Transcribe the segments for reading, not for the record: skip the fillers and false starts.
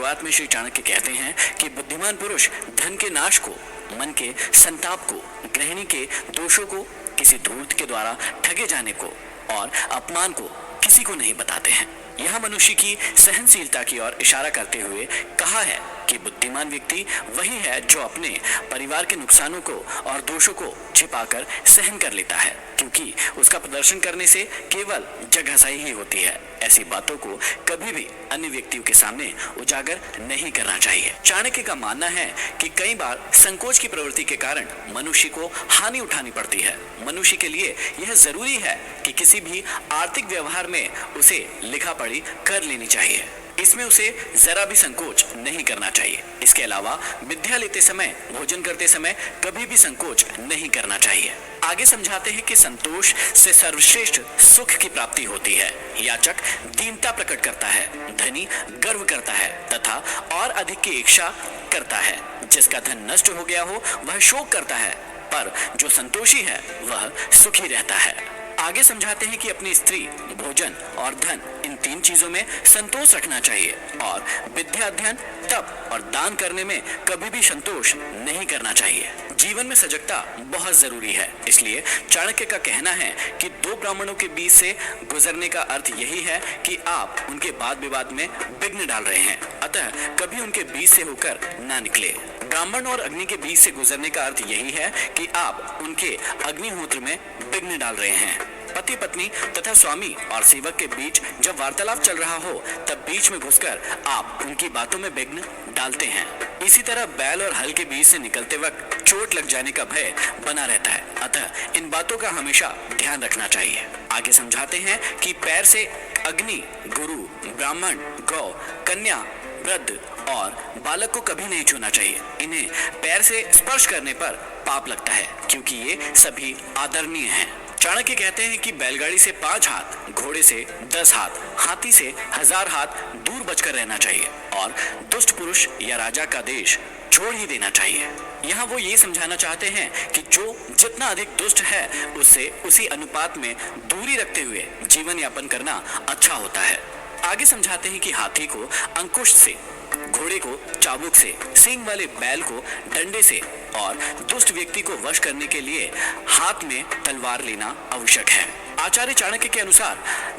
शुरुआत में श्री चाणक्य कहते हैं कि बुद्धिमान पुरुष धन के नाश को, मन के संताप को, गृहिणी के दोषों को, किसी धूर्त के द्वारा ठगे जाने को और अपमान को किसी को नहीं बताते हैं। यह मनुष्य की सहनशीलता की ओर इशारा करते हुए कहा है कि बुद्धिमान व्यक्ति वही है जो अपने परिवार के नुकसानों को और दोषों को छिपाकर सहन कर लेता है, क्योंकि उसका प्रदर्शन करने से केवल जगहसाई ही होती है। ऐसी बातों को कभी भी अन्य व्यक्तियों के सामने उजागर नहीं करना चाहिए। चाणक्य का मानना है कि कई बार संकोच की प्रवृत्ति के कारण मनुष्य को हानि उठानी पड़ती है। मनुष्य के लिए यह जरूरी है कि किसी भी आर्थिक व्यवहार में उसे लिखा पढ़ी कर लेनी चाहिए। इसमें उसे जरा भी संकोच नहीं करना चाहिए। इसके अलावा विद्या लेते समय, भोजन करते समय कभी भी संकोच नहीं करना चाहिए। आगे समझाते हैं कि संतोष से सर्वश्रेष्ठ सुख की प्राप्ति होती है। याचक दीनता प्रकट करता है, धनी गर्व करता है तथा और अधिक की इच्छा करता है। जिसका धन नष्ट हो गया हो वह शोक करता है, पर जो संतोषी है वह सुखी रहता है। आगे समझाते हैं कि अपनी स्त्री, भोजन और धन, इन तीन चीजों में संतोष रखना चाहिए और विद्या, अध्ययन, तप और दान करने में कभी भी संतोष नहीं करना चाहिए। जीवन में सजगता बहुत जरूरी है। इसलिए चाणक्य का कहना है कि दो ब्राह्मणों के बीच से गुजरने का अर्थ यही है कि आप उनके वाद विवाद में विघ्न डाल रहे हैं, अतः कभी उनके बीच से होकर ना निकले। ब्राह्मण और अग्नि के बीच से गुजरने का अर्थ यही है कि आप उनके अग्निहोत्र में विघ्न डाल रहे हैं। पति पत्नी तथा स्वामी और सेवक के बीच जब वार्तालाप चल रहा हो तब बीच में घुसकर आप उनकी बातों में विघ्न डालते हैं। इसी तरह बैल और हल के बीच से निकलते वक्त चोट लग जाने का भय बना रहता है, अतः इन बातों का हमेशा ध्यान रखना चाहिए। आगे समझाते हैं कि पैर से अग्नि, गुरु, ब्राह्मण, गौ, कन्या, वृद्ध और बालक को कभी नहीं छूना चाहिए। इन्हें पैर से स्पर्श करने पर पाप लगता है, क्योंकि ये सभी आदरणीय हैं। चाणक्य कहते हैं कि बैलगाड़ी से 5 हाथ, घोड़े से 10 हाथ, हाथी से 1000 हाथ दूर बचकर रहना चाहिए और दुष्ट पुरुष या राजा का देश छोड़ ही देना चाहिए। यहाँ वो ये समझाना चाहते हैं कि जो जितना अधिक दुष्ट है उससे उसी अनुपात में दूरी रखते हुए जीवन यापन करना अच्छा होता है। आगे समझाते हैं कि हाथी को अंकुश से, घोड़े को चाबुक से, सींग वाले बैल को डंडे से और दुष्ट व्यक्ति को वश करने के लिए हाथ में तलवार लेना आवश्यक है। आचार्य चाणक्य के अनुसार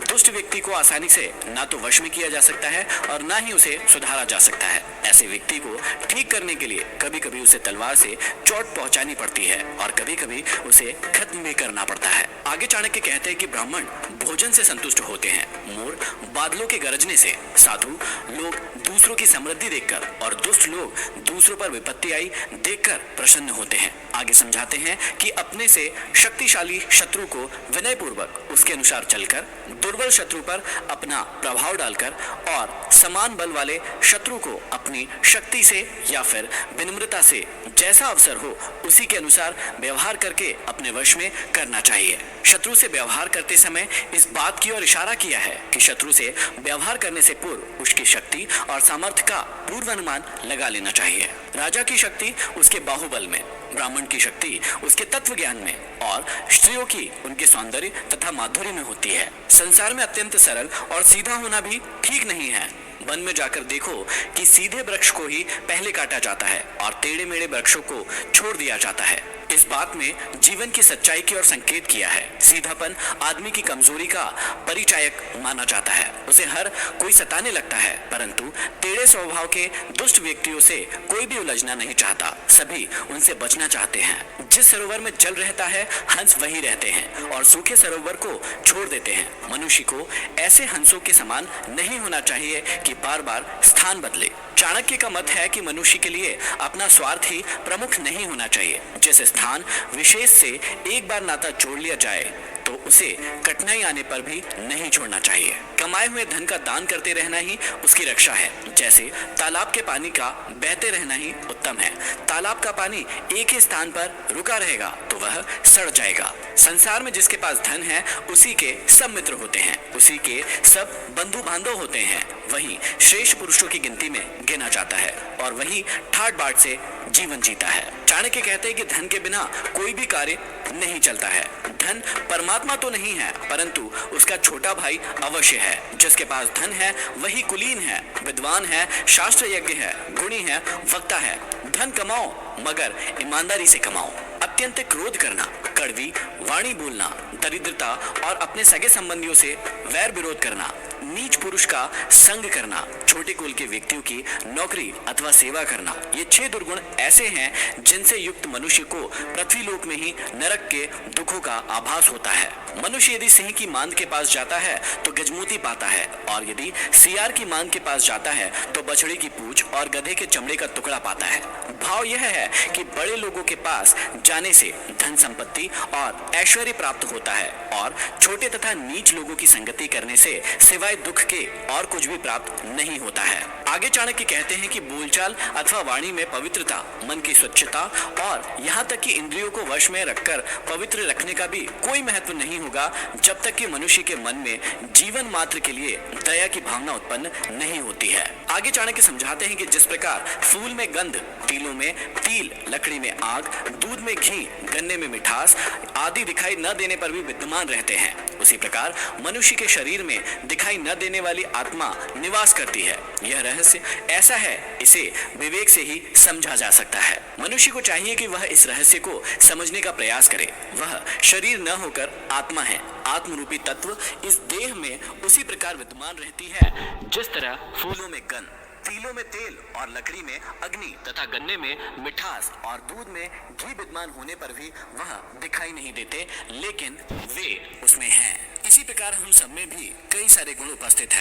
दुष्ट व्यक्ति को आसानी से ना तो वश में किया जा सकता है और ना ही उसे सुधारा जा सकता है। ऐसे व्यक्ति को ठीक करने के लिए कभी कभी उसे तलवार से चोट पहुंचानी पड़ती है और कभी कभी उसे खत्म भी करना पड़ता है। आगे चाणक्य कहते हैं कि ब्राह्मण भोजन से संतुष्ट होते हैं, मोर बादलों के गरजने से, साधु लोग दूसरों की समृद्धि देखकर और दुष्ट लोग दूसरों पर विपत्ति आई देखकर प्रसन्न होते हैं। आगे समझाते हैं कि अपने से शक्तिशाली शत्रु को विनयपूर्वक उसके अनुसार चलकर, दुर्बल शत्रु पर अपना प्रभाव डालकर और समान बल वाले शत्रु को अपनी शक्ति से या फिर विनम्रता से जैसा अवसर हो उसी के अनुसार व्यवहार करके अपने वश में करना चाहिए। शत्रु से व्यवहार करते समय इस बात की ओर इशारा किया है कि शत्रु से व्यवहार करने से पूर्व उसकी शक्ति और सामर्थ्य का पूर्वानुमान लगा लेना चाहिए। राजा की शक्ति उसके बाहुबल में, ब्राह्मण की शक्ति उसके तत्व ज्ञान में और स्त्रियों की उनके सौंदर्य तथा माधुर्य में होती है। संसार में अत्यंत सरल और सीधा होना भी ठीक नहीं है। वन में जाकर देखो कि सीधे वृक्ष को ही पहले काटा जाता है और टेढ़े मेढ़े वृक्षों को छोड़ दिया जाता है। इस बात में जीवन की सच्चाई की ओर संकेत किया है। सीधापन आदमी की कमजोरी का परिचायक माना जाता है। उसे हर कोई सताने लगता है, परंतु टेढ़े स्वभाव के दुष्ट व्यक्तियों से कोई भी उलझना नहीं चाहता, सभी उनसे बचना चाहते हैं। जिस सरोवर में जल रहता है हंस वही रहते हैं और सूखे सरोवर को छोड़ देते हैं। मनुष्य को ऐसे हंसों के समान नहीं होना चाहिए कि बार बार स्थान बदले। चाणक्य का मत है कि मनुष्य के लिए अपना स्वार्थ ही प्रमुख नहीं होना चाहिए। जिस स्थान विशेष से एक बार नाता जोड़ लिया जाए तो उसे कठिनाई आने पर भी नहीं छोड़ना चाहिए। कमाए हुए धन का दान करते रहना ही उसकी रक्षा है। जैसे तालाब के पानी का बहते रहना ही उत्तम है। तालाब का पानी एक ही स्थान पर रुका रहेगा तो वह सड़ जाएगा। संसार में जिसके पास धन है उसी के सब मित्र होते हैं, उसी के सब बंधु बांधव होते हैं। वही श्रेष्ठ पुरुषों की गिनती में गिना जाता है और वही ठाट बाट से जीवन जीता है। चाणक्य कहते हैं कि धन के बिना कोई भी कार्य नहीं चलता है। धन परमात्मा धर्मात्मा तो नहीं है, परंतु उसका छोटा भाई अवश्य है। जिसके पास धन है वही कुलीन है, विद्वान है, शास्त्र यज्ञ है, गुणी है, वक्ता है। धन कमाओ मगर ईमानदारी से कमाओ। अत्यंत क्रोध करना, कड़वी वाणी बोलना, दरिद्रता और अपने सगे संबंधियों से वैर विरोध करना, नीच पुरुष का संग करना, छोटे कुल के व्यक्तियों की नौकरी अथवा सेवा करना, ये 6 दुर्गुण ऐसे हैं जिनसे युक्त मनुष्य को पृथ्वी लोक में ही नरक के दुखों का आभास होता है। मनुष्य यदि सिंह की मांद के पास जाता है तो गजमोती पाता है, और यदि सियार की मांद के पास जाता है तो बछड़ी की पूंछ और गधे के चमड़े का टुकड़ा पाता है। भाव यह है कि बड़े लोगों के पास जाने से धन संपत्ति और ऐश्वर्य प्राप्त होता है, और छोटे तथा नीच लोगों की संगति करने से सिवाय दुख के और कुछ भी प्राप्त नहीं होता है। आगे चाणक्य कहते हैं कि बोलचाल अथवा वाणी में पवित्रता, मन की स्वच्छता और यहाँ तक कि इंद्रियों को वश में रखकर पवित्र रखने का भी कोई महत्व नहीं होगा जब तक कि मनुष्य के मन में जीवन मात्र के लिए दया की भावना उत्पन्न नहीं होती है। आगे चाणक्य समझाते हैं कि जिस प्रकार फूल में गंध, तिलों में तिल, लकड़ी में आग, दूध में घी, गन्ने में मिठास आदि दिखाई न देने पर भी विद्यमान रहते हैं, उसी प्रकार मनुष्य के शरीर में दिखाई न देने वाली आत्मा निवास करती है। यह रहस्य ऐसा है, इसे विवेक से ही समझा जा सकता है। मनुष्य को चाहिए कि वह इस रहस्य को समझने का प्रयास करे। वह शरीर न होकर आत्मा है। आत्मरूपी तत्व इस देह में उसी प्रकार विद्यमान रहती है जिस तरह फूलों में गंध, तिलों में तेल और लकड़ी में अग्नि तथा गन्ने में मिठास और दूध में घी विद्यमान होने पर भी वह दिखाई नहीं देते, लेकिन वे उसमें हैं। इसी प्रकार हम सब में भी कई सारे गुण उपस्थित है।